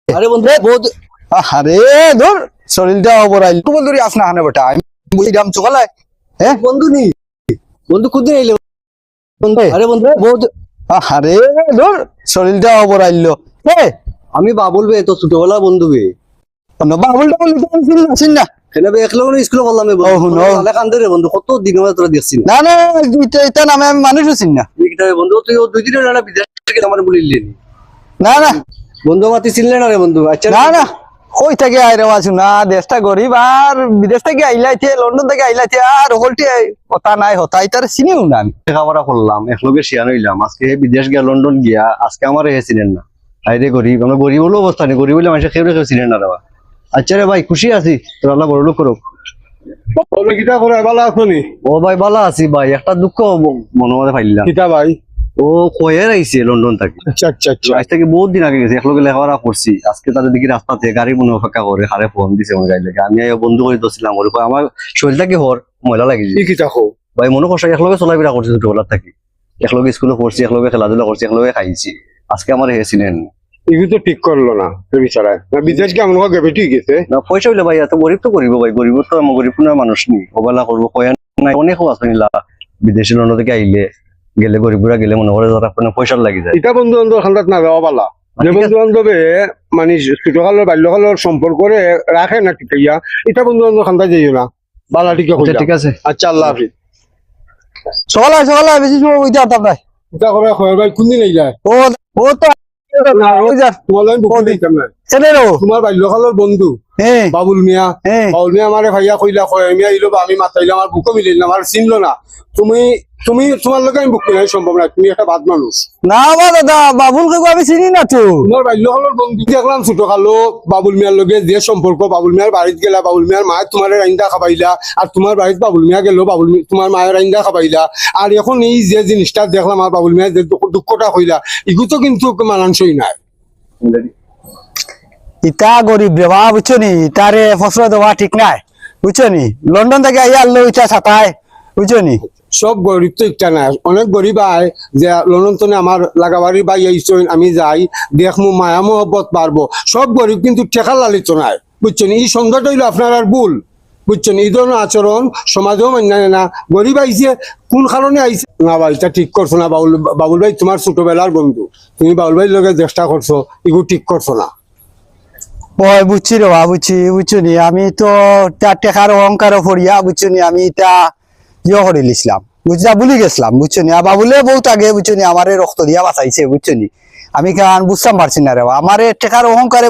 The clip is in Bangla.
আরে বন্ধু বহুত আরে ধর শরীরটা অবরাইল তো বন্ধু আস না হানে বেটা আমি বুঝি দাম চকালাই হ্যাঁ বন্ধু নি বন্ধু কুদিন আইলে আরে বন্ধু বহুত আরে ধর শরীরটা অবরাইল হ্যাঁ আমি বাবুল বে তো ছোটবেলা বন্ধু বে বাবুলটা বলি আসিন না কেন বে একলা স্কুলে বললাম ও হুনো। কান্দে রে বন্ধু কত দিন হয়ে তোরা দেখছি না না এটা নামে আমি মানুষ আছিন না বন্ধু তুই দুই দিনের না বিদেশ থেকে আমার বলিলেন না বন্ধু মাতি চিনলে না রে বন্ধু আচ্ছা না কই থেকে আইরে আছু না দেশটা গরিব আর বিদেশ থেকে আইলাইতে লন্ডন থেকে আইলাইতে আর হলটি কথা নাই হতাই তার চিনিও না আমি লেখাপড়া করলাম একলগে শিয়ান হইলাম আজকে বিদেশ গিয়া লন্ডন গিয়া আজকে আমার চিনেন না আইরে গরিব আমরা গরিব হলেও অবস্থা নেই গরিব হলে মানুষের কেউ চিনেন না রে আচ্ছা রে ভাই খুশি আছি তোর আল্লাহ বড় লোক করুক কিতা করে ভালো আছনি ও ভাই ভালো আছি ভাই একটা দুঃখ মনে মধ্যে পাইলাম কিতা ভাই ও কয়ের আইছে লন্ডন থেকে আচ্ছা আচ্ছা আচ্ছা আজ থেকে বহুত দিন আগে গেছে একলগে লেখাপড়া করছি আজকে তাদের দিকে রাস্তাতে গাড়ি মনে অপেক্ষা করে হারে ফোন দিছে আমার গাড়ি লেগে আমি বন্ধু করে দছিলাম ওর আমার শরীরটা কি হর ময়লা লাগিছে কি কিতা খো ভাই মনে করছে একলগে চলাফেরা করছি ছোটবেলার থাকি একলগে স্কুলে পড়ছি একলগে খেলাধুলা করছি একলগে খাইছি আজকে আমার হেছিলেন এগুলো তো ঠিক করলো না বিচারায় না বিদেশ কেমন গেবে ঠিক আছে না পয়সা হইলে ভাই এত গরিব তো করিব ভাই গরিব তো আমার গরিব কোনো মানুষ নেই ওবেলা করবো কয়া নাই অনেক আছে নিলা বিদেশি লন্ডন থেকে আইলে গেলে গরিবরা গেলে মনে করে যারা কোনো পয়সা লাগি যায় এটা বন্ধু বান্ধব খান্দাত না যাওয়া পালা যে বন্ধু বান্ধবে মানে ছোটকালের বাল্যকালের সম্পর্ক রাখে না ঠিক ইয়া এটা বন্ধু বান্ধব খান্দা যাইও না বালা ঠিক আচ্ছা, ঠিক আছে আচ্ছা আল্লাহ হাফিজ সকালে বেশি সময় বুঝতে পারতাম না এটা করে খবর ভাই কোনদিন এই যায় ও তো ওই যা তোমার আমি বুক দিতাম না চেনে রো তোমার বাল্যকালের বন্ধু হ্যাঁ বাবুল মিয়া হ্যাঁ বাবুল মিয়া আমারে ভাইয়া কইলা কয় মিয়া ইলো বা আমি মাতাইলাম আমার বুকও মিলিল না আমার চিনলো না তুমি তুমি তোমার লোক আমি বুক মিলাই সম্ভব না তুমি একটা বাদ মানুষ না দাদা বাবুলকে আমি চিনি না তো তোমার বাল্যকালের বন্ধু দেখলাম ছোট কালো বাবুল মিয়ার লগে যে সম্পর্ক বাবুল মিয়ার বাড়িত গেলা বাবুল মিয়ার মায়ের তোমার রাইন্দা খাবাইলা আর তোমার বাড়িত বাবুল মিয়া গেল তোমার মায়ের রাইন্দা খাবাইলা আর এখন এই যে জিনিসটা দেখলাম আর বাবুল মিয়া যে দুঃখটা হইলা এগুলো তো কিন্তু মানানসই নাই ইটা গরিব রে বাবা বুঝছো নি তারে ফসল দেওয়া ঠিক নাই বুঝছো নি লন্ডন থেকে আইয়া আনলো ইটা ছাতায় বুঝছো নি সব গরিব তো একটা নাই অনেক গরিব আয় যে লন্ডনে আমার লাগাবাড়ি বাই আইসইন আমি যাই দেখমু মায়া মহব্বত পারবো সব গরিব কিন্তু টেকা লালিত নাই বুঝছেন এই সংজ্ঞাটা হইলো আপনার আর ভুল বুঝছেন এই ধরনের আচরণ সমাজেও মান্য না গরিব আইছে কোন কারণে আইছে না ভাই এটা ঠিক করছো না বাবুল ভাই তোমার ছোটবেলার বন্ধু তুমি বাবুল ভাইয়ের লগে চেষ্টা করছো এগুলো ঠিক করছো না ওই বুঝছি রে বাবা বুঝছো নি আমি তো তার টেকার অহংকার পড়িয়া বুঝছো নি আমি এটা ইয়ে করে লিখলাম বুঝলা ভুলি গেছিলাম বুঝছো নি বাবুলে বহুত আগে বুঝছো নি আমারে রক্ত দিয়া বাঁচাইছে বুঝছো নি আমি কারণ বুঝতাম পারছি না রে বাবা আমারে টেকার অহংকারে